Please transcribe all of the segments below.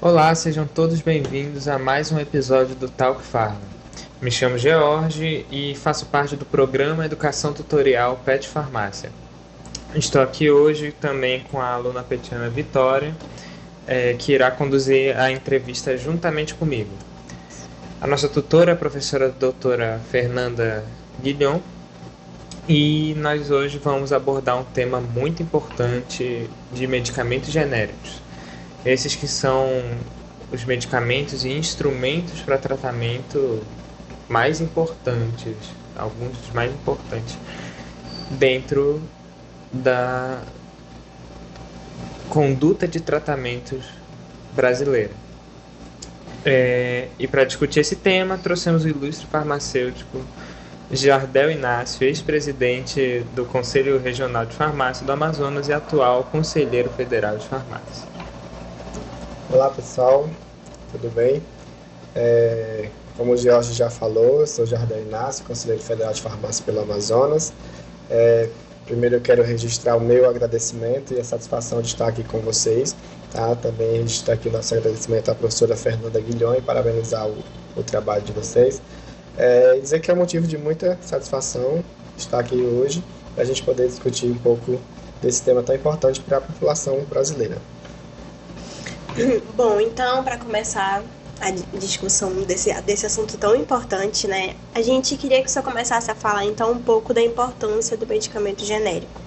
Olá, sejam todos bem-vindos a mais um episódio do Talk Pharma. Me chamo George e faço parte do programa Educação Tutorial PET Farmácia. Estou aqui hoje também com a aluna petiana Vitória, que irá conduzir a entrevista juntamente comigo. A nossa tutora é a professora doutora Fernanda Guilhom e nós hoje vamos abordar um tema muito importante de medicamentos genéricos. Esses que são os medicamentos e instrumentos para tratamento mais importantes, alguns dos mais importantes, dentro da conduta de tratamentos brasileira. E para discutir esse tema, trouxemos o ilustre farmacêutico Jardel Inácio, ex-presidente do Conselho Regional de Farmácia do Amazonas e atual conselheiro federal de farmácia. Olá pessoal, tudo bem? Como o Jorge já falou, eu sou Jardel Inácio, Conselheiro Federal de Farmácia pelo Amazonas. Primeiro eu quero registrar o meu agradecimento e a satisfação de estar aqui com vocês. Tá? Também registrar aqui o nosso agradecimento à professora Fernanda Guilhom e parabenizar o trabalho de vocês. Dizer que é um motivo de muita satisfação estar aqui hoje, para a gente poder discutir um pouco desse tema tão importante para a população brasileira. Bom, então, para começar a discussão desse assunto tão importante, né, a gente queria que você começasse a falar, então, um pouco da importância do medicamento genérico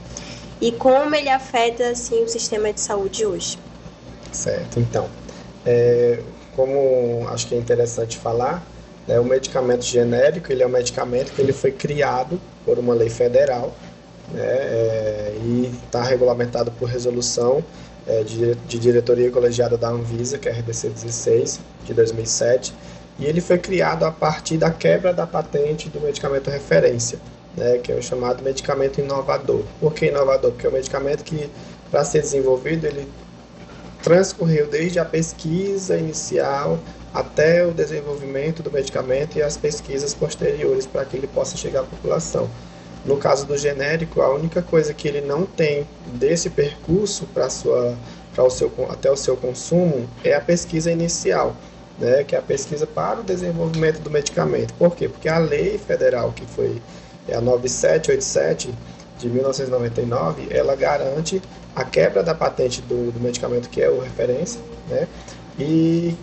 e como ele afeta, assim, o sistema de saúde hoje. Certo, então, como acho que é interessante falar, o medicamento genérico, ele é um medicamento que ele foi criado por uma lei federal, né, e está regulamentado por resolução de diretoria colegiada da Anvisa, que é a RDC 16, de 2007, e ele foi criado a partir da quebra da patente do medicamento referência, né, que é o chamado medicamento inovador. Por que inovador? Porque é um medicamento que, para ser desenvolvido, ele transcorreu desde a pesquisa inicial até o desenvolvimento do medicamento e as pesquisas posteriores para que ele possa chegar à população. No caso do genérico, a única coisa que ele não tem desse percurso até o seu consumo é a pesquisa inicial, né, que é a pesquisa para o desenvolvimento do medicamento. Por quê? Porque a lei federal, que foi a 9787 de 1999, ela garante a quebra da patente do medicamento que é o referência, né, e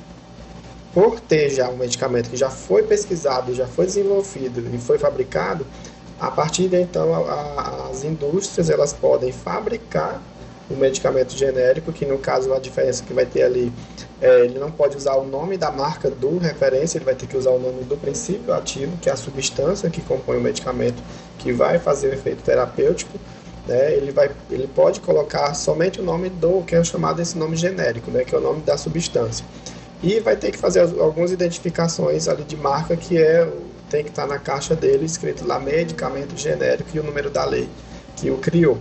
por ter já um medicamento que já foi pesquisado, já foi desenvolvido e foi fabricado, a partir de então, as indústrias elas podem fabricar o medicamento genérico, que no caso a diferença que vai ter ali, ele não pode usar o nome da marca do referência, ele vai ter que usar o nome do princípio ativo, que é a substância que compõe o medicamento que vai fazer o efeito terapêutico, né? Ele pode colocar somente o nome que é chamado esse nome genérico, né? Que é o nome da substância. E vai ter que fazer algumas identificações ali de marca, que tem que estar na caixa dele, escrito lá medicamento genérico e o número da lei que o criou.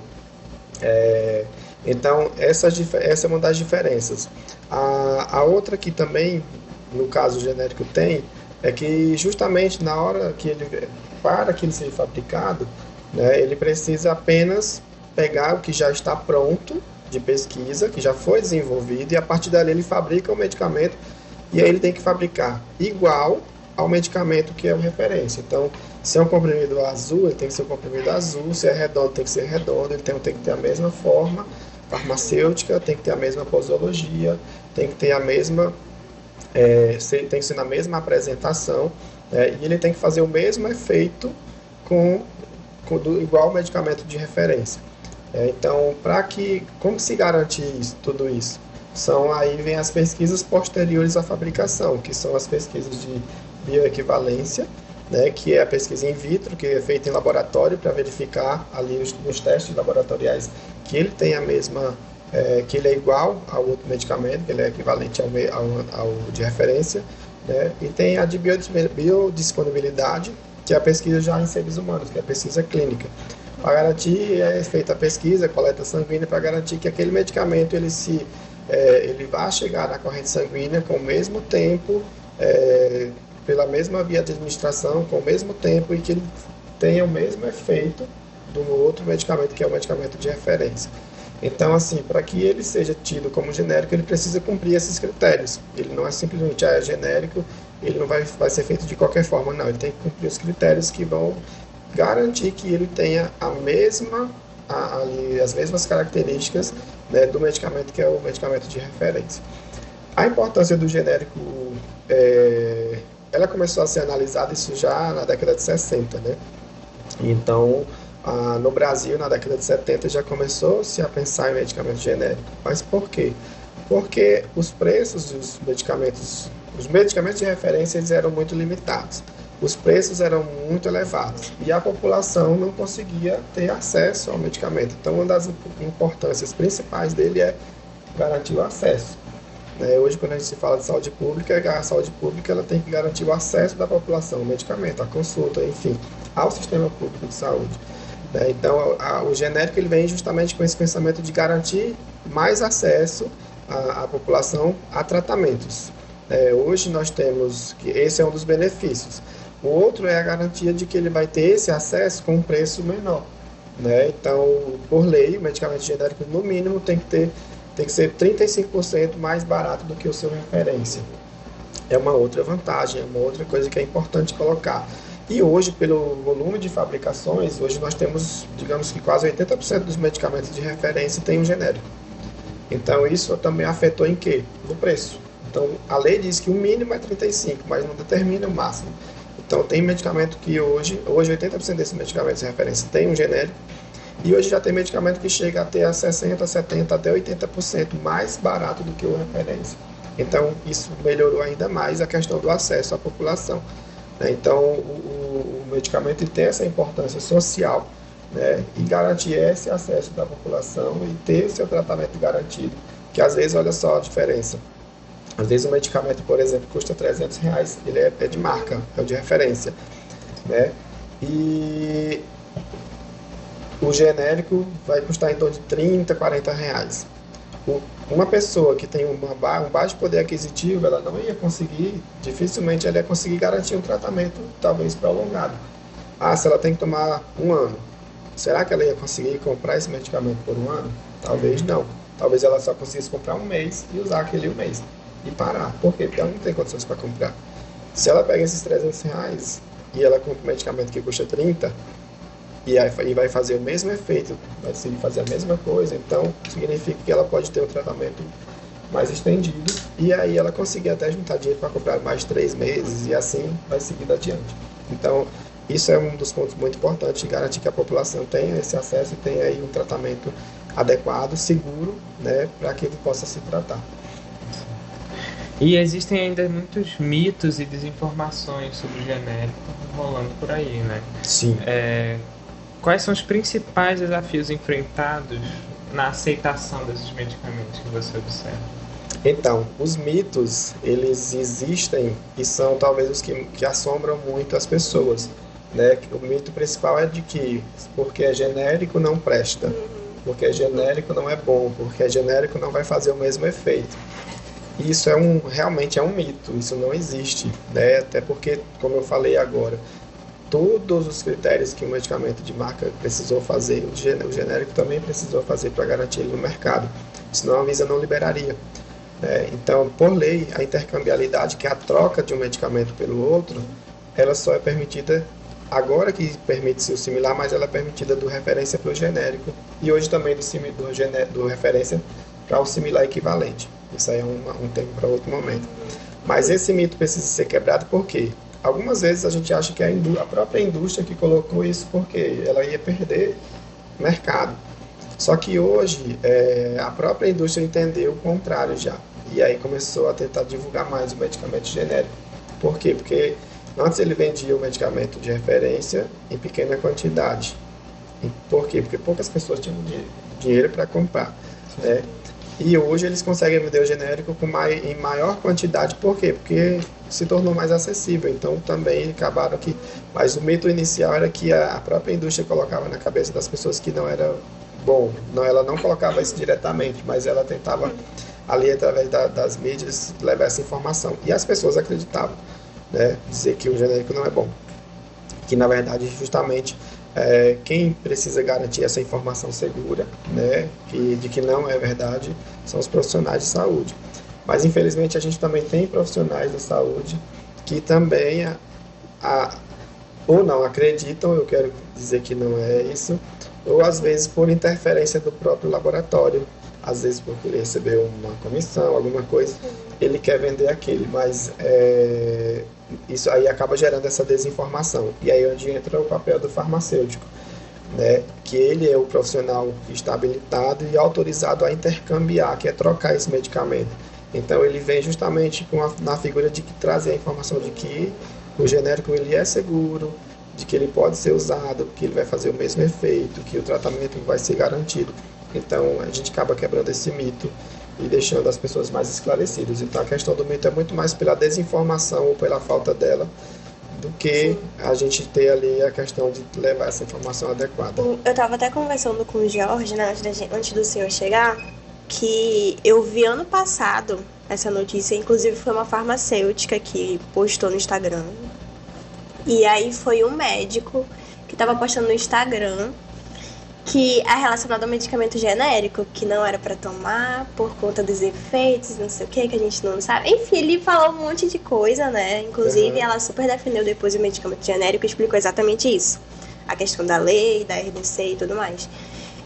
Então, essa é uma das diferenças. A outra que também, no caso genérico, tem, é que justamente na hora para que ele seja fabricado, né, ele precisa apenas pegar o que já está pronto de pesquisa, que já foi desenvolvido, e a partir dali ele fabrica o medicamento, e aí ele tem que fabricar igual ao medicamento que é o referência. Então, se é um comprimido azul, ele tem que ser um comprimido azul, se é redondo, tem que ser redondo, ele tem que ter a mesma forma farmacêutica, tem que ter a mesma posologia, tem que ter a mesma, tem que ser na mesma apresentação, e ele tem que fazer o mesmo efeito igual ao medicamento de referência. Então, como se garante tudo isso? Aí vem as pesquisas posteriores à fabricação, que são as pesquisas de bioequivalência, né, que é a pesquisa in vitro, que é feita em laboratório para verificar ali nos testes laboratoriais que ele tem que ele é igual ao outro medicamento, que ele é equivalente ao de referência, né, e tem a de biodisponibilidade, que é a pesquisa já em seres humanos, que é a pesquisa clínica. Para garantir, é feita a pesquisa, coleta sanguínea, para garantir que aquele medicamento ele vai chegar na corrente sanguínea com o mesmo tempo, pela mesma via de administração, com o mesmo tempo, e que ele tenha o mesmo efeito do outro medicamento, que é o medicamento de referência. Então, assim, para que ele seja tido como genérico, ele precisa cumprir esses critérios. Ele não é simplesmente genérico, ele não vai ser feito de qualquer forma, não. Ele tem que cumprir os critérios que vão garantir que ele tenha as mesmas características, né, do medicamento que é o medicamento de referência. A importância do genérico, ela começou a ser analisada isso já na década de 60, né? Então, no Brasil, na década de 70, já começou-se a pensar em medicamento genérico. Mas por quê? Porque os preços dos medicamentos, os medicamentos de referência, eles eram muito limitados. Os preços eram muito elevados e a população não conseguia ter acesso ao medicamento. Então, uma das importâncias principais dele é garantir o acesso. Hoje, quando a gente se fala de saúde pública, a saúde pública ela tem que garantir o acesso da população ao medicamento, à consulta, enfim, ao sistema público de saúde. Então, o genérico ele vem justamente com esse pensamento de garantir mais acesso à população a tratamentos. Hoje nós temos que esse é um dos benefícios. O outro é a garantia de que ele vai ter esse acesso com um preço menor. Então, por lei, o medicamento genérico no mínimo tem que ser 35% mais barato do que o seu referência. É uma outra vantagem, é uma outra coisa que é importante colocar. E hoje, pelo volume de fabricações, hoje nós temos, digamos que quase 80% dos medicamentos de referência tem um genérico. Então, isso também afetou em quê? No preço. Então, a lei diz que o mínimo é 35%, mas não determina o máximo. Então, tem medicamento que hoje 80% desses medicamentos de referência tem um genérico, e hoje já tem medicamento que chega a ter a 60%, 70%, até 80% mais barato do que o referência. Então, isso melhorou ainda mais a questão do acesso à população. Então, o medicamento tem essa importância social, né, e garantir esse acesso da população e ter o seu tratamento garantido. Que às vezes, olha só a diferença. Às vezes, um medicamento, por exemplo, custa R$300, ele é de marca, é o de referência. Né? E o genérico vai custar em torno de R$30, R$40. Uma pessoa que tem um baixo poder aquisitivo, ela não ia conseguir, dificilmente ela ia conseguir garantir um tratamento, talvez prolongado. Se ela tem que tomar 1 ano, será que ela ia conseguir comprar esse medicamento por 1 ano? Talvez não. Talvez ela só conseguisse comprar 1 mês e usar aquele 1 mês e parar. Por quê? Porque ela não tem condições para comprar. Se ela pega esses R$300 e ela compra um medicamento que custa 30, e vai fazer o mesmo efeito, vai fazer a mesma coisa, então significa que ela pode ter um tratamento mais estendido e aí ela conseguir até juntar dinheiro para comprar mais 3 meses e assim vai seguir adiante. Então, isso é um dos pontos muito importantes, garantir que a população tenha esse acesso e tenha aí um tratamento adequado, seguro, né, para que ele possa se tratar. E existem ainda muitos mitos e desinformações sobre o genérico rolando por aí, né? Sim. Quais são os principais desafios enfrentados na aceitação desses medicamentos que você observa? Então, os mitos, eles existem e são talvez os que assombram muito as pessoas. Né? O mito principal é de que porque é genérico não presta, porque é genérico não é bom, porque é genérico não vai fazer o mesmo efeito. Isso realmente é um mito, isso não existe, né? Até porque, como eu falei agora, todos os critérios que um medicamento de marca precisou fazer, o genérico também precisou fazer para garantir ele no mercado, senão a Anvisa não liberaria. Então, por lei, a intercambiabilidade, que é a troca de um medicamento pelo outro, ela só é permitida, agora que permite-se o similar, mas ela é permitida do referência para o genérico, e hoje também do referência para o similar equivalente. Isso aí é um tema para outro momento. Mas esse mito precisa ser quebrado por quê? Algumas vezes a gente acha que é a própria indústria que colocou isso porque ela ia perder mercado. Só que hoje a própria indústria entendeu o contrário já. E aí começou a tentar divulgar mais o medicamento genérico. Por quê? Porque antes ele vendia o medicamento de referência em pequena quantidade. Por quê? Porque poucas pessoas tinham dinheiro para comprar. Né? E hoje eles conseguem vender o genérico em maior quantidade. Por quê? Porque se tornou mais acessível. Então também acabaram que... Mas o mito inicial era que a própria indústria colocava na cabeça das pessoas que não era bom. Ela não colocava isso diretamente, mas ela tentava ali, através das mídias, levar essa informação. E as pessoas acreditavam, né? Dizer que o genérico não é bom. Que na verdade justamente Quem precisa garantir essa informação segura, né, de que não é verdade, são os profissionais de saúde. Mas, infelizmente, a gente também tem profissionais da saúde que também ou não acreditam, eu quero dizer que não é isso, ou às vezes por interferência do próprio laboratório, às vezes porque ele recebeu uma comissão, alguma coisa, ele quer vender aquele, mas isso aí acaba gerando essa desinformação. E aí é onde entra o papel do farmacêutico, né? Que ele é o profissional que está habilitado e autorizado a intercambiar, que é trocar esse medicamento. Então ele vem justamente na figura de que trazer a informação de que o genérico ele é seguro, de que ele pode ser usado, que ele vai fazer o mesmo efeito, que o tratamento vai ser garantido. Então a gente acaba quebrando esse mito e deixando as pessoas mais esclarecidas. Então a questão do mito é muito mais pela desinformação ou pela falta dela, do que a gente ter ali a questão de levar essa informação adequada. Eu estava até conversando com o Jorge, né, antes do senhor chegar, que eu vi ano passado essa notícia, inclusive foi uma farmacêutica que postou no Instagram. E aí foi um médico que estava postando no Instagram que é relacionado ao medicamento genérico, que não era para tomar por conta dos efeitos, não sei o que a gente não sabe. Enfim, ele falou um monte de coisa, né? Inclusive, ela super defendeu depois o medicamento genérico e explicou exatamente isso. A questão da lei, da RDC e tudo mais.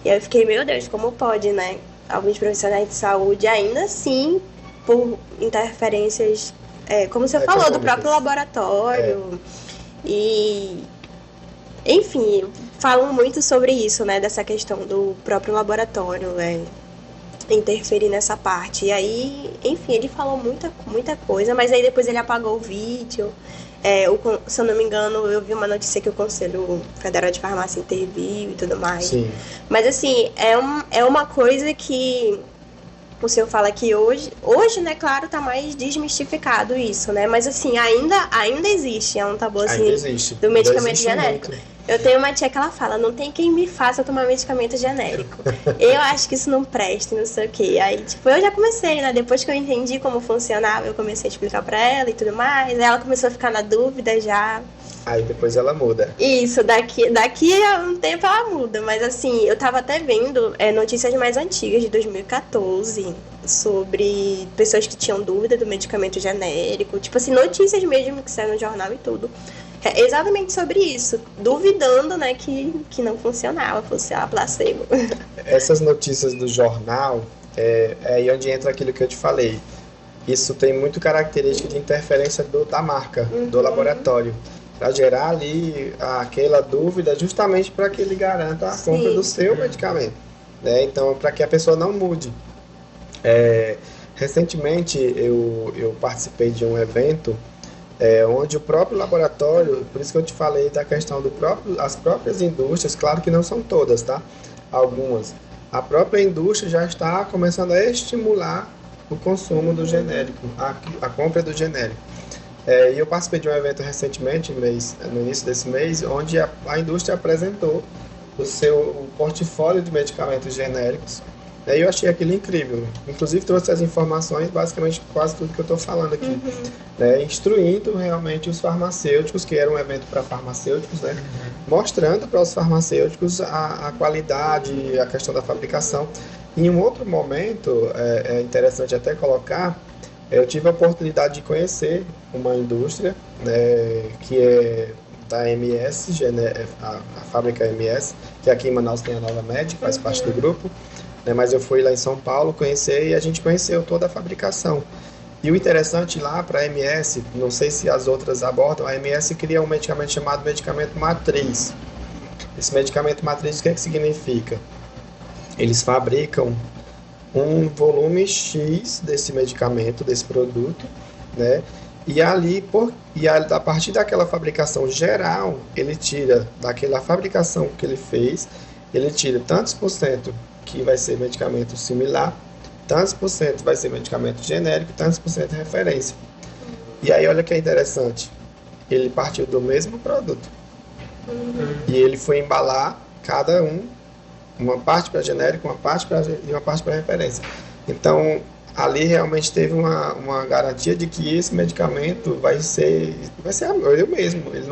E aí eu fiquei, meu Deus, como pode, né? Alguns profissionais de saúde, ainda assim, por interferências, como você falou, do próprio laboratório. E, enfim, falam muito sobre isso, né? Dessa questão do próprio laboratório, interferir nessa parte. E aí, enfim, ele falou muita coisa, mas aí depois ele apagou o vídeo. Se eu não me engano, eu vi uma notícia que o Conselho Federal de Farmácia interviu e tudo mais. Sim. Mas assim, é uma coisa que o senhor fala que hoje, né, claro, tá mais desmistificado isso, né? Mas assim, ainda existe, é um tabu assim do medicamento genérico. Muito. Eu tenho uma tia que ela fala, não tem quem me faça tomar medicamento genérico. Eu acho que isso não presta, não sei o quê. Aí, tipo, eu já comecei, né? Depois que eu entendi como funcionava, eu comecei a explicar pra ela e tudo mais. Aí ela começou a ficar na dúvida já. Aí depois ela muda. Isso, daqui a um tempo ela muda. Mas assim, eu tava até vendo notícias mais antigas, de 2014, sobre pessoas que tinham dúvida do medicamento genérico. Tipo assim, notícias mesmo que saíram no jornal e tudo. Exatamente sobre isso, duvidando, né, que não funcionava, fosse a placebo. Essas notícias do jornal, é aí onde entra aquilo que eu te falei. Isso tem muito característica de interferência da marca, do laboratório, para gerar ali aquela dúvida, justamente para que ele garanta a compra do seu medicamento, né? Então, para que a pessoa não mude. Recentemente, eu participei de um evento onde o próprio laboratório, por isso que eu te falei da questão as próprias indústrias, claro que não são todas, tá? Algumas. A própria indústria já está começando a estimular o consumo do genérico, a compra do genérico. E eu participei de um evento recentemente, no início desse mês, onde a indústria apresentou o portfólio de medicamentos genéricos. E eu achei aquilo incrível. Inclusive trouxe as informações, basicamente quase tudo que eu estou falando aqui. Né? Instruindo realmente os farmacêuticos, que era um evento para farmacêuticos, né? Mostrando para os farmacêuticos a qualidade, a questão da fabricação. Em um outro momento, é interessante até colocar, eu tive a oportunidade de conhecer uma indústria, né, que é da MS, a fábrica MS, que aqui em Manaus tem a Nova Med, faz parte do grupo. Mas eu fui lá em São Paulo conhecer e a gente conheceu toda a fabricação. E o interessante lá para a MS, não sei se as outras abordam, a MS cria um medicamento chamado medicamento matriz. Esse medicamento matriz, o que é que significa? Eles fabricam um volume X desse medicamento, desse produto, né? E a partir daquela fabricação geral, ele tira daquela fabricação que ele fez, ele tira tantos por cento que vai ser medicamento similar, tantos por cento vai ser medicamento genérico, tantos por cento referência. E aí olha que é interessante, ele partiu do mesmo produto. E ele foi embalar cada uma parte para genérico, uma parte para referência. Então, ali realmente teve uma garantia de que esse medicamento vai ser ele mesmo. Ele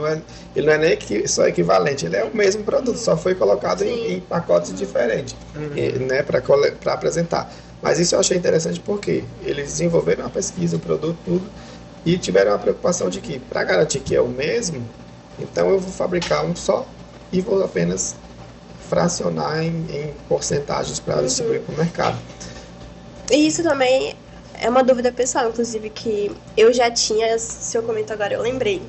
não é nem só equivalente, ele é o mesmo produto, só foi colocado em pacotes diferentes, né, para apresentar. Mas isso eu achei interessante porque eles desenvolveram a pesquisa, o produto, tudo, e tiveram a preocupação de que, para garantir que é o mesmo, então eu vou fabricar um só e vou apenas fracionar em porcentagens para distribuir para o mercado. E isso também é uma dúvida pessoal, inclusive, que eu já tinha, se eu comento agora, eu lembrei.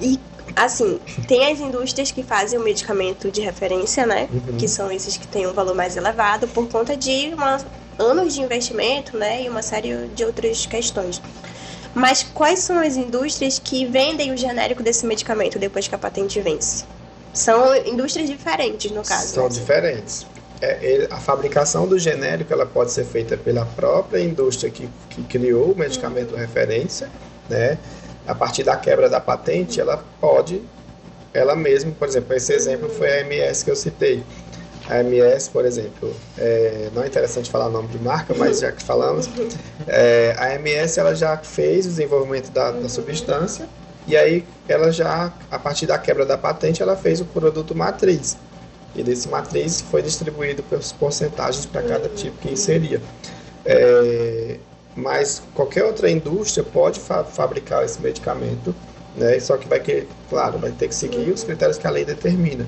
E, assim, tem as indústrias que fazem o medicamento de referência, né? Que são esses que têm um valor mais elevado por conta de anos de investimento, né? E uma série de outras questões. Mas quais são as indústrias que vendem o genérico desse medicamento depois que a patente vence? São indústrias diferentes, no caso. São diferentes. A fabricação do genérico ela pode ser feita pela própria indústria que criou o medicamento referência, né? A partir da quebra da patente, ela mesma, por exemplo, esse exemplo foi a MS que eu citei. A MS, por exemplo, não é interessante falar o nome de marca, mas já que falamos, a MS ela já fez o desenvolvimento da substância e aí ela já, a partir da quebra da patente, ela fez o produto matriz. E desse matriz foi distribuído pelas porcentagens para cada tipo que inseria. Mas qualquer outra indústria pode fabricar esse medicamento, né? Só que vai ter que seguir os critérios que a lei determina.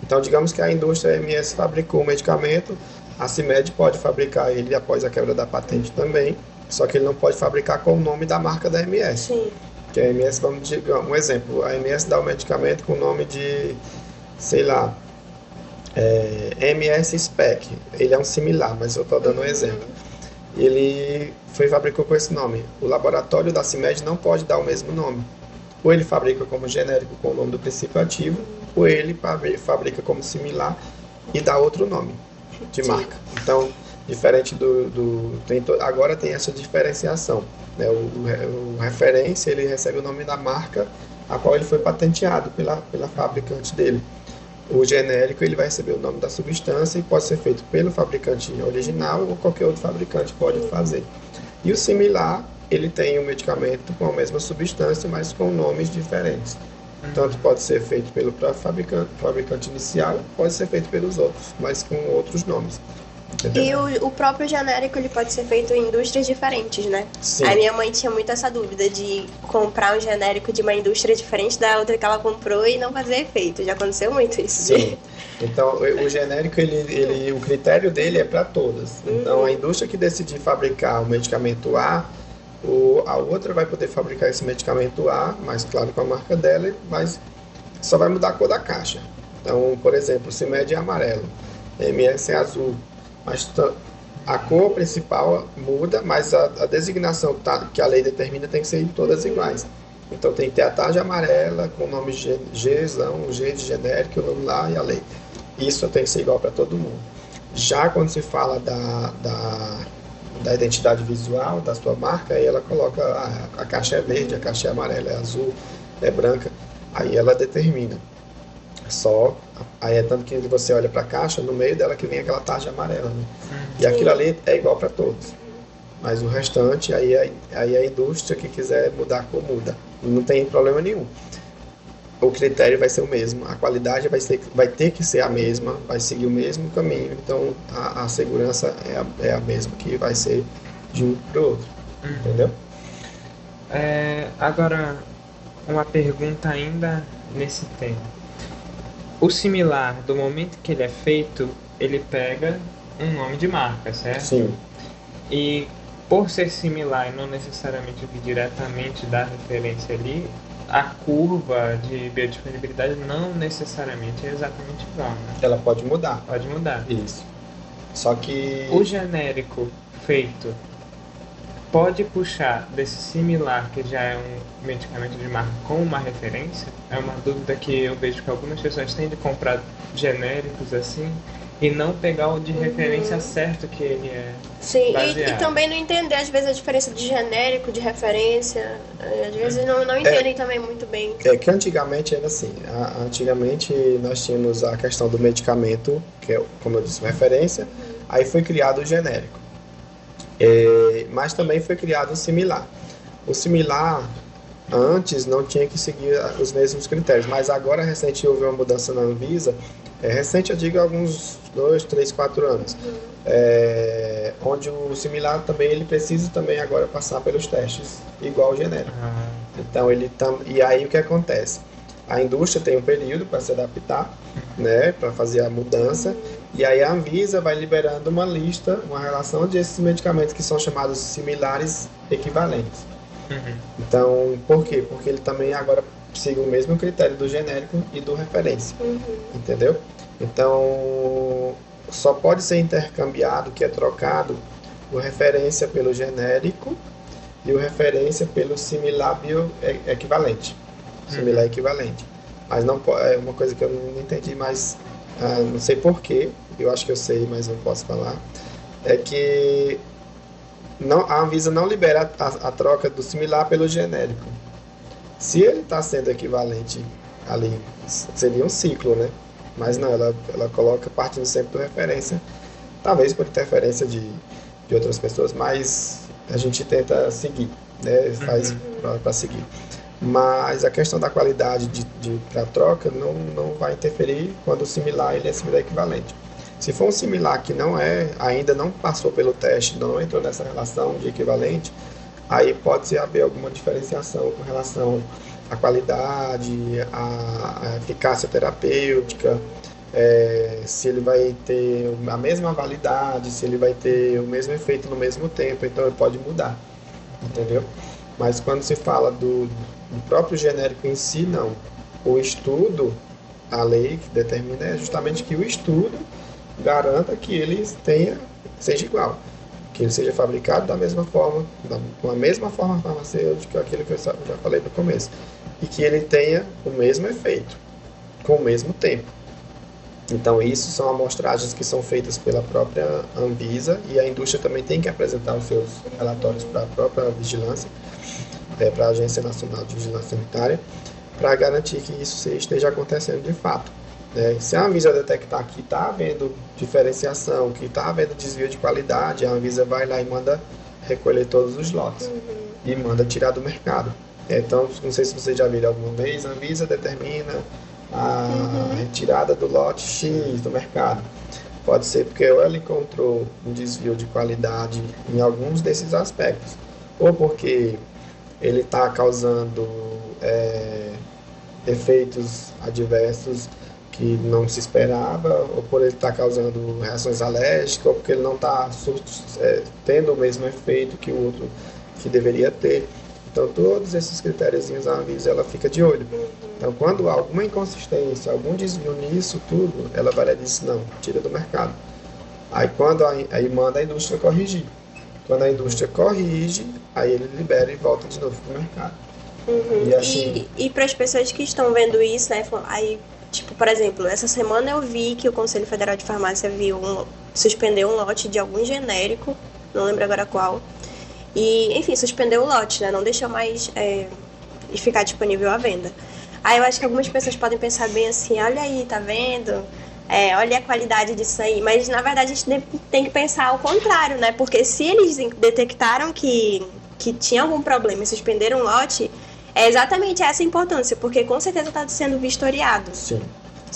Então, digamos que a indústria MS fabricou o medicamento, a CIMED pode fabricar ele após a quebra da patente também, só que ele não pode fabricar com o nome da marca da MS. Sim. Que a MS, vamos dizer, um exemplo, a MS dá o medicamento com o nome de, sei lá, MS Spec, ele é um similar, mas eu estou dando um exemplo. Ele fabricou com esse nome. O laboratório da CIMED não pode dar o mesmo nome. Ou ele fabrica como genérico com o nome do princípio ativo, ou ele fabrica como similar e dá outro nome de marca. Então, diferente agora tem essa diferenciação, né? O referência ele recebe o nome da marca a qual ele foi patenteado pela fabricante dele. O genérico ele vai receber o nome da substância e pode ser feito pelo fabricante original ou qualquer outro fabricante pode fazer. E o similar, ele tem um medicamento com a mesma substância, mas com nomes diferentes. Tanto pode ser feito pelo fabricante inicial, pode ser feito pelos outros, mas com outros nomes. Entendeu? E o próprio genérico ele pode ser feito em indústrias diferentes, né? Sim. A minha mãe tinha muito essa dúvida de comprar um genérico de uma indústria diferente da outra que ela comprou e não fazer efeito. Já aconteceu muito isso. Sim. Então, o genérico, o critério dele é para todas. Então, a indústria que decidir fabricar o medicamento A, a outra vai poder fabricar esse medicamento A, mas claro com a marca dela, mas só vai mudar a cor da caixa. Então, por exemplo, o CIMED é amarelo, MS é azul. Mas a cor principal muda, mas a designação que a lei determina tem que ser todas iguais. Então tem que ter a tarja amarela com o nome Gzão, o G de genérico, o nome lá e a lei. Isso tem que ser igual para todo mundo. Já quando se fala da identidade visual da sua marca, aí ela coloca a caixa é verde, a caixa é amarela, é azul, é branca, aí ela determina. Aí é tanto que você olha para a caixa, no meio dela que vem aquela tarja amarela, né? E aquilo ali é igual para todos. Mas o restante, aí a indústria que quiser mudar a cor muda. Não tem problema nenhum. O critério vai ser o mesmo, a qualidade vai ter que ser a mesma, vai seguir o mesmo caminho. Então a segurança é a mesma, que vai ser de um para o outro. Entendeu? Agora, uma pergunta ainda nesse tema. O similar, do momento que ele é feito, ele pega um nome de marca, certo? Sim. E por ser similar e não necessariamente vir diretamente da referência ali, a curva de biodisponibilidade não necessariamente é exatamente igual, né? Ela pode mudar. Pode mudar. Isso. Só que O genérico feito pode puxar desse similar, que já é um medicamento de marca, com uma referência? É uma dúvida que eu vejo que algumas pessoas têm de comprar genéricos assim e não pegar o de referência certo que ele é. Sim, baseado. e também não entender às vezes a diferença de genérico, de referência. Às vezes não entendem também muito bem. Que antigamente era assim. Antigamente nós tínhamos a questão do medicamento, que é, como eu disse, referência. Aí foi criado o genérico. Mas também foi criado um similar. O similar, antes, não tinha que seguir os mesmos critérios, mas agora, recente, houve uma mudança na Anvisa, recente, eu digo, alguns 2, 3, 4 anos, onde o similar também, ele precisa também agora passar pelos testes, igual ao genérico. Então, e aí o que acontece? A indústria tem um período para se adaptar, né, para fazer a mudança, e aí a Anvisa vai liberando uma lista, uma relação desses medicamentos que são chamados similares equivalentes. Então, por quê? Porque ele também agora siga o mesmo critério do genérico e do referência, entendeu? Então, só pode ser intercambiado, que é trocado, o referência pelo genérico e o referência pelo similar bioequivalente. Similar equivalente. Mas não é uma coisa que eu não entendi, mas não sei porquê, eu acho que eu sei, mas não posso falar, é que a Anvisa não libera a troca do similar pelo genérico. Se ele está sendo equivalente ali, seria um ciclo, né? Mas não, ela coloca partindo sempre da referência, talvez por interferência de outras pessoas, mas a gente tenta seguir, né? Faz para seguir. Mas a questão da qualidade para troca não vai interferir quando o similar ele é similar equivalente. Se for um similar que ainda não passou pelo teste, não entrou nessa relação de equivalente, aí pode haver alguma diferenciação com relação à qualidade, à eficácia terapêutica, se ele vai ter a mesma validade, se ele vai ter o mesmo efeito no mesmo tempo, então ele pode mudar, entendeu? Mas quando se fala do próprio genérico em si, não. O estudo, a lei que determina é justamente que o estudo garanta que ele seja igual, que ele seja fabricado da mesma forma, com a mesma forma farmacêutica, aquilo que eu já falei no começo, e que ele tenha o mesmo efeito, com o mesmo tempo. Então, isso são amostragens que são feitas pela própria Anvisa, e a indústria também tem que apresentar os seus relatórios para a própria vigilância, para a Agência Nacional de Vigilância Sanitária, para garantir que isso esteja acontecendo de fato. Se a Anvisa detectar que está havendo diferenciação, que está havendo desvio de qualidade, a Anvisa vai lá e manda recolher todos os lotes e manda tirar do mercado. Então, não sei se vocês já viram alguma vez, a Anvisa determina a retirada do lote X do mercado. Pode ser porque ou ela encontrou um desvio de qualidade em alguns desses aspectos, ou porque ele está causando efeitos adversos que não se esperava, ou por ele estar causando reações alérgicas, ou porque ele não está tendo o mesmo efeito que o outro que deveria ter. Então, todos esses critériozinhos a Anvisa ela fica de olho. Então, quando há alguma inconsistência, algum desvio nisso tudo, ela vai lá e diz, não, tira do mercado. Aí manda a indústria corrigir. Quando a indústria corrige, aí ele libera e volta de novo para o mercado. E, assim, e para as pessoas que estão vendo isso, né, aí, tipo, por exemplo, essa semana eu vi que o Conselho Federal de Farmácia suspendeu um lote de algum genérico, não lembro agora qual, e, enfim, suspendeu o lote, né, não deixou mais ficar disponível à venda. Aí eu acho que algumas pessoas podem pensar bem assim, olha aí, tá vendo? Olha a qualidade disso aí. Mas, na verdade, a gente tem que pensar ao contrário, né? Porque se eles detectaram que tinha algum problema e suspenderam o lote, é exatamente essa a importância, porque com certeza está sendo vistoriado. Sim.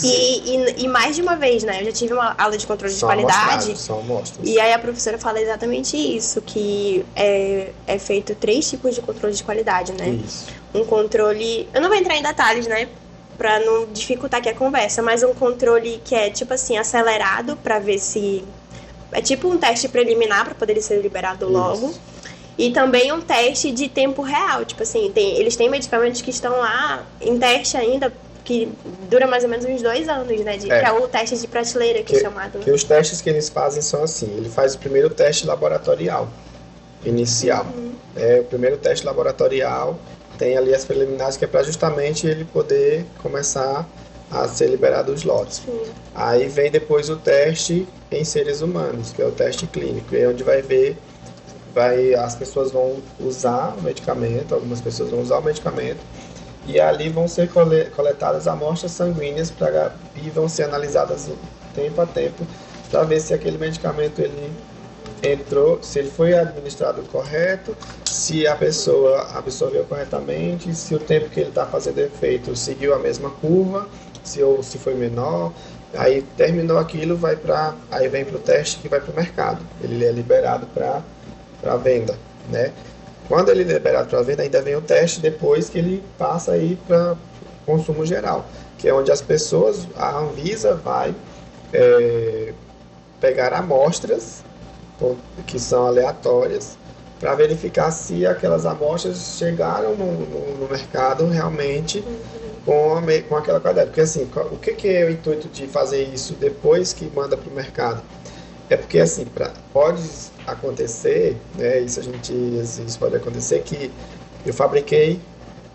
E mais de uma vez, né? Eu já tive uma aula de controle de qualidade. São amostras. E aí a professora fala exatamente isso, que é feito 3 tipos de controle de qualidade, né? Isso. Um controle... Eu não vou entrar em detalhes, né? Pra não dificultar aqui a conversa, mas um controle que é, tipo assim, acelerado pra ver se... É tipo um teste preliminar pra poder ser liberado logo. Isso. E também um teste de tempo real. Tipo assim, eles têm medicamentos que estão lá em teste ainda, que dura mais ou menos uns 2 anos, né? Que é o teste de prateleira, que é chamado. Que os testes que eles fazem são assim, ele faz o primeiro teste laboratorial, inicial. O primeiro teste laboratorial tem ali as preliminares, que é para justamente ele poder começar a ser liberado os lotes. Sim. Aí vem depois o teste em seres humanos, que é o teste clínico, é onde as pessoas vão usar o medicamento, algumas pessoas vão usar o medicamento, e ali vão ser coletadas amostras sanguíneas e vão ser analisadas tempo a tempo para ver se aquele medicamento ele entrou, se ele foi administrado correto, se a pessoa absorveu corretamente, se o tempo que ele está fazendo efeito seguiu a mesma curva, se foi menor. Aí terminou aquilo, aí vem para o teste que vai para o mercado. Ele é liberado para venda, né? Quando ele é liberado para venda, ainda vem o teste depois que ele passa aí para consumo geral, que é onde as pessoas, a Anvisa vai pegar amostras que são aleatórias para verificar se aquelas amostras chegaram no mercado realmente com aquela qualidade. Porque assim, o que é o intuito de fazer isso depois que manda para o mercado? É porque assim, pode acontecer, né, isso pode acontecer que eu fabriquei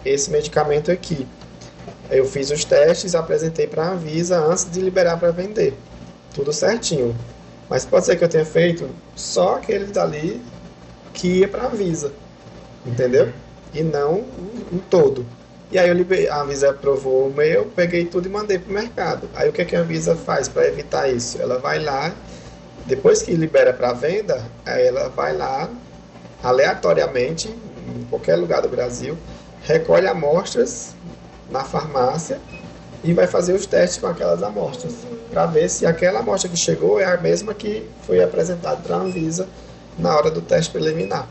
esse medicamento aqui. Eu fiz os testes, apresentei para a Anvisa antes de liberar para vender. Tudo certinho. Mas pode ser que eu tenha feito só aquele dali que ia para a Anvisa. Entendeu? E não um todo. E aí a Anvisa aprovou o meu, peguei tudo e mandei para o mercado. Aí o que a Anvisa faz para evitar isso? Ela vai lá, depois que libera para venda, aí ela vai lá, aleatoriamente, em qualquer lugar do Brasil, recolhe amostras na farmácia e vai fazer os testes com aquelas amostras, para ver se aquela amostra que chegou é a mesma que foi apresentada para a Anvisa na hora do teste preliminar.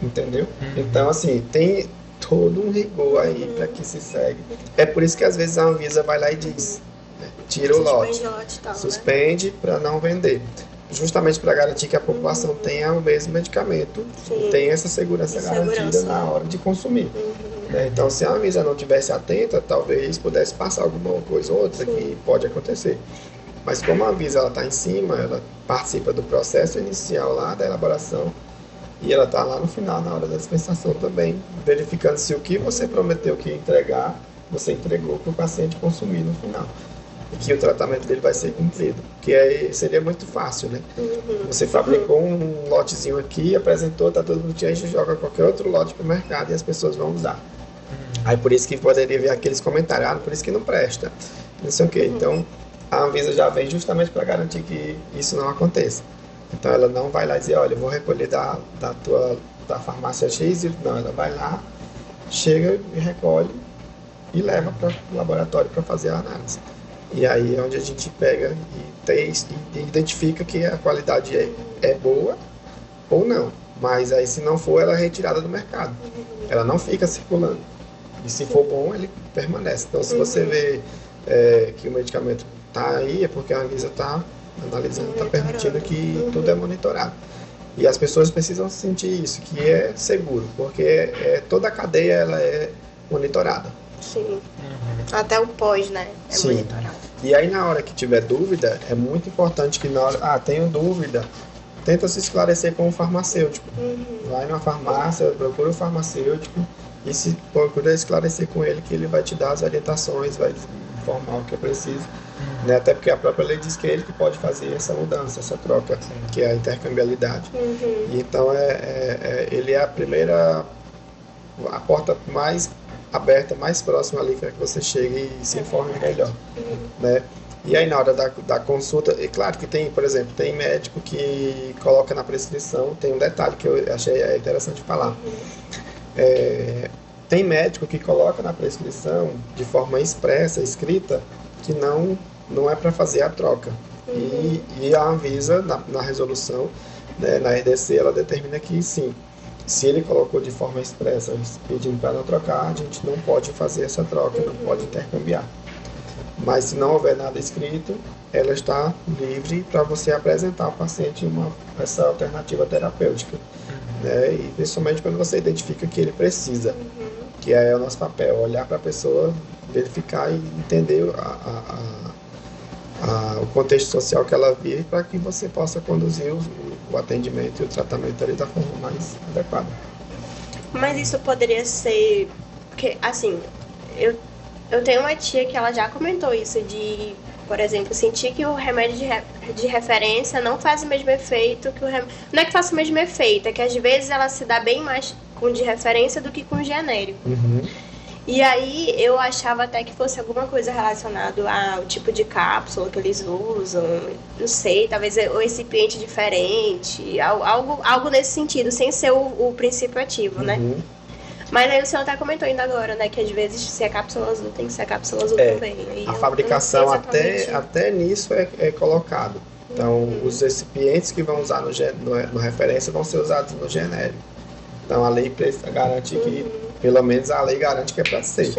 Entendeu? Então, assim, tem todo um rigor aí para que se segue. É por isso que às vezes a Anvisa vai lá e diz, né, tira o lote, suspende para não vender. Justamente para garantir que a população tenha o mesmo medicamento e tenha essa segurança garantida na hora de consumir. Então, se a Anvisa não estivesse atenta, talvez pudesse passar alguma coisa ou outra que pode acontecer. Mas como a Anvisa está em cima, ela participa do processo inicial lá da elaboração e ela está lá no final, na hora da dispensação também, verificando se o que você prometeu que ia entregar, você entregou para o paciente consumir no final. E que o tratamento dele vai ser cumprido. Que aí seria muito fácil, né? Você fabricou um lotezinho aqui, apresentou, tá tudo bonitinho, a gente joga qualquer outro lote para o mercado e as pessoas vão usar. Aí por isso que poderia ver aqueles comentários, por isso que não presta, não sei o quê. Então a Anvisa já vem justamente para garantir que isso não aconteça. Então ela não vai lá dizer, olha, eu vou recolher da farmácia X, não, ela vai lá, chega e recolhe e leva para o laboratório para fazer a análise. E aí é onde a gente pega e identifica que a qualidade é boa ou não. Mas aí se não for, ela é retirada do mercado. Ela não fica circulando. E se for bom, ele permanece. Então se você vê que o medicamento está aí, é porque a Anvisa está analisando, está permitindo que tudo é monitorado. E as pessoas precisam sentir isso, que é seguro, porque toda a cadeia ela é monitorada. Sim. Até o pós, né? É monitorado. E aí na hora que tiver dúvida, é muito importante que na hora, tenho dúvida, tenta se esclarecer com o farmacêutico. Vai na farmácia, procura o farmacêutico e se procura esclarecer com ele, que ele vai te dar as orientações, vai informar o que é preciso. Né? Até porque a própria lei diz que é ele que pode fazer essa mudança, essa troca, que é a intercambiabilidade. E então ele é a porta mais aberta, mais próxima ali para que você chegue e se informe melhor, né? E aí na hora da consulta, é claro que tem, por exemplo, tem médico que coloca na prescrição, tem um detalhe que eu achei interessante falar. Tem médico que coloca na prescrição de forma expressa, escrita, que não é para fazer a troca. E a Anvisa, na resolução, né, na RDC, ela determina que sim, se ele colocou de forma expressa, pedindo para não trocar, a gente não pode fazer essa troca, não pode intercambiar. Mas se não houver nada escrito, ela está livre para você apresentar ao paciente essa alternativa terapêutica. Né? E principalmente quando você identifica que ele precisa, que é o nosso papel, olhar para a pessoa, verificar e entender o contexto social que ela vive para que você possa conduzir o atendimento e o tratamento ali da forma mais adequada. Mas isso poderia ser... Porque, assim, eu tenho uma tia que ela já comentou isso de, por exemplo, sentir que o remédio de referência não faz o mesmo efeito que o remédio... Não é que faça o mesmo efeito, é que às vezes ela se dá bem mais com o de referência do que com o genérico. E aí eu achava até que fosse alguma coisa relacionada ao tipo de cápsula que eles usam, não sei, talvez o recipiente diferente, algo nesse sentido, sem ser o princípio ativo, né? Mas aí o senhor até comentou ainda agora, né, que às vezes se é cápsula azul, tem que ser cápsula azul também. Aí a fabricação eu não sei exatamente... até nisso é colocado. Então, os recipientes que vão usar no referência vão ser usados no genérico. Então, a lei garante que, pelo menos a lei garante que é para ser,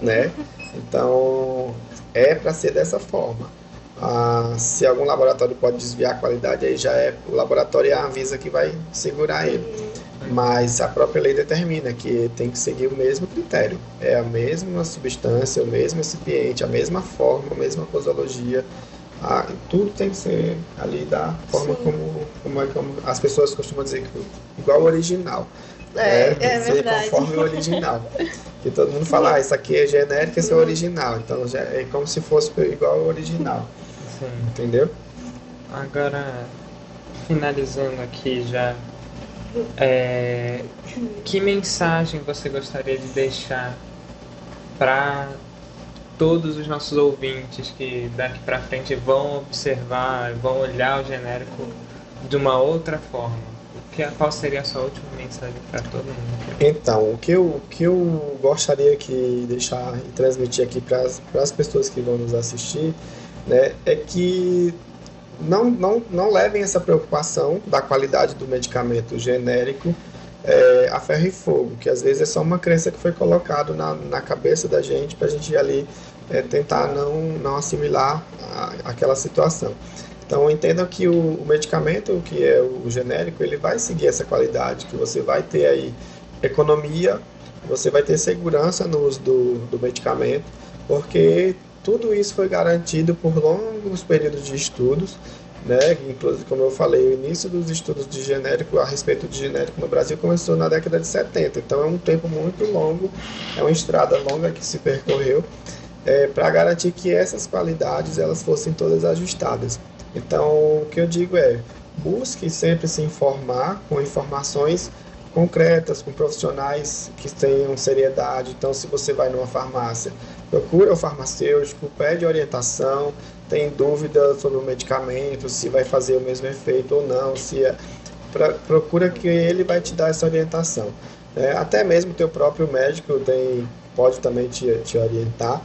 né? Então, é para ser dessa forma. Se algum laboratório pode desviar a qualidade, aí já é o laboratório e a Anvisa que vai segurar ele. Mas a própria lei determina que tem que seguir o mesmo critério. É a mesma substância, o mesmo recipiente, a mesma forma, a mesma posologia. Tudo tem que ser ali da forma como as pessoas costumam dizer, igual ao original. É ser verdade. Conforme o original. Que todo mundo fala, isso aqui é genérico, esse é o original. Então já é como se fosse igual ao original. Sim. Entendeu? Agora, finalizando aqui já, que mensagem você gostaria de deixar para todos os nossos ouvintes que daqui para frente vão observar, vão olhar o genérico de uma outra forma? Qual seria a sua última mensagem para todo mundo? Então, o que eu gostaria de deixar e transmitir aqui para as pessoas que vão nos assistir, né, é que não levem essa preocupação da qualidade do medicamento genérico a ferro e fogo, que às vezes é só uma crença que foi colocada na cabeça da gente para a gente ali tentar não assimilar aquela situação. Então entendam que o medicamento, que é o genérico, ele vai seguir essa qualidade, que você vai ter aí economia, você vai ter segurança no uso do medicamento, porque tudo isso foi garantido por longos períodos de estudos, né? Inclusive, como eu falei, o início dos estudos de genérico, a respeito de genérico no Brasil, começou na década de 70, então é um tempo muito longo, é uma estrada longa que se percorreu, para garantir que essas qualidades elas fossem todas ajustadas. Então, o que eu digo busque sempre se informar com informações concretas, com profissionais que tenham seriedade. Então, se você vai numa farmácia, procura o farmacêutico, pede orientação, tem dúvida sobre o medicamento, se vai fazer o mesmo efeito ou não, procura que ele vai te dar essa orientação. Até mesmo o teu próprio médico pode também te orientar,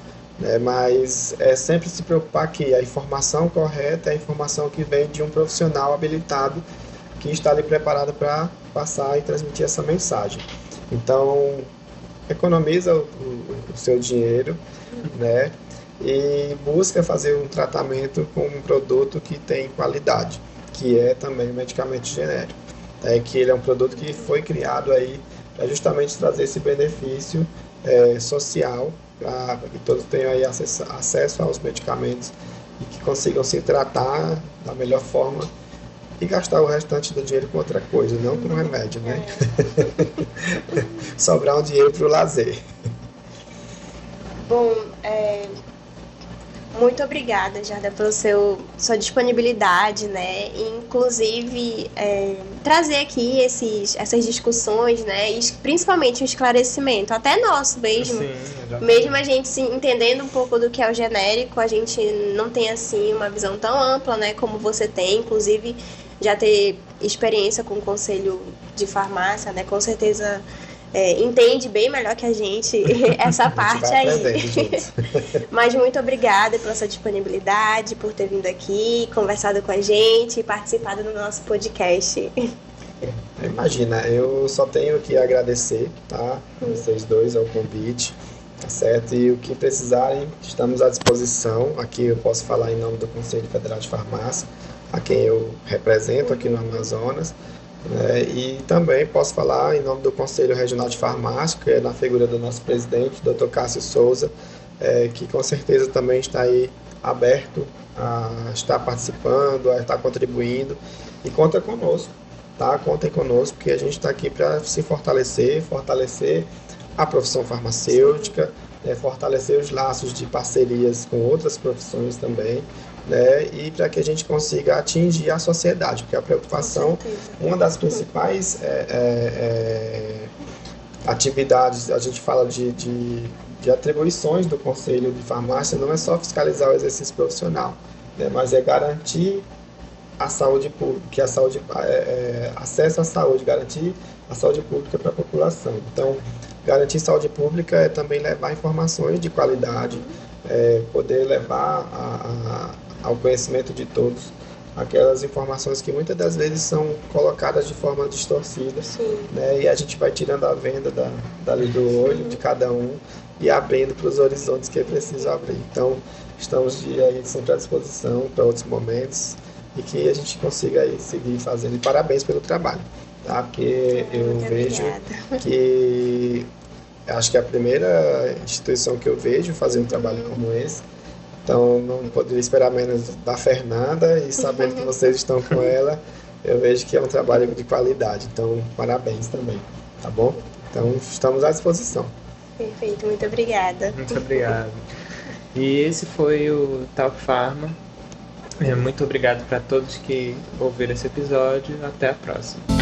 mas é sempre se preocupar que a informação correta é a informação que vem de um profissional habilitado que está ali preparado para passar e transmitir essa mensagem. Então, economiza o seu dinheiro, né? E busca fazer um tratamento com um produto que tem qualidade, que é também um medicamento genérico. Que ele é um produto que foi criado aí para justamente trazer esse benefício social, para que todos tenham aí acesso aos medicamentos e que consigam se tratar da melhor forma e gastar o restante do dinheiro com outra coisa, não com remédio, né? Sobrar um dinheiro para o lazer. Bom, muito obrigada, Jarda, pela sua disponibilidade, né? E, inclusive, trazer aqui essas discussões, né? E principalmente o esclarecimento, até nosso mesmo. Sim, mesmo a gente entendendo um pouco do que é o genérico, a gente não tem, assim, uma visão tão ampla, né? Como você tem, inclusive, já ter experiência com o Conselho de Farmácia, né? Com certeza... entende bem melhor que a gente essa parte aí. Mas muito obrigada pela sua disponibilidade, por ter vindo aqui, conversado com a gente e participado do nosso podcast. Imagina, eu só tenho que agradecer, tá? Vocês dois ao convite, tá certo? E o que precisarem, estamos à disposição. Aqui eu posso falar em nome do Conselho Federal de Farmácia, a quem eu represento aqui no Amazonas. E também posso falar em nome do Conselho Regional de Farmácia, que é na figura do nosso presidente, Dr. Cássio Souza, que com certeza também está aí aberto a estar participando, a estar contribuindo, e conta conosco, tá? Contem conosco, porque a gente está aqui para se fortalecer a profissão farmacêutica, fortalecer os laços de parcerias com outras profissões também, e para que a gente consiga atingir a sociedade, porque a preocupação, uma das principais atividades, a gente fala de atribuições do Conselho de Farmácia, não é só fiscalizar o exercício profissional, né, mas é garantir a saúde pública, que a saúde, acesso à saúde, garantir a saúde pública para a população. Então, garantir saúde pública é também levar informações de qualidade, poder levar ao conhecimento de todos aquelas informações que muitas das vezes são colocadas de forma distorcida, né? E a gente vai tirando a venda dali do olho de cada um e abrindo para os horizontes que é preciso abrir. Então, estamos aí sempre à disposição para outros momentos e que a gente consiga aí seguir fazendo. E parabéns pelo trabalho, tá? Porque eu vejo que acho que é a primeira instituição que eu vejo fazer um trabalho como esse. Então, não poderia esperar menos da Fernanda e sabendo que vocês estão com ela, eu vejo que é um trabalho de qualidade. Então, parabéns também, tá bom? Então, estamos à disposição. Perfeito, muito obrigada. Muito obrigado. E esse foi o Talk Pharma. Muito obrigado para todos que ouviram esse episódio. Até a próxima.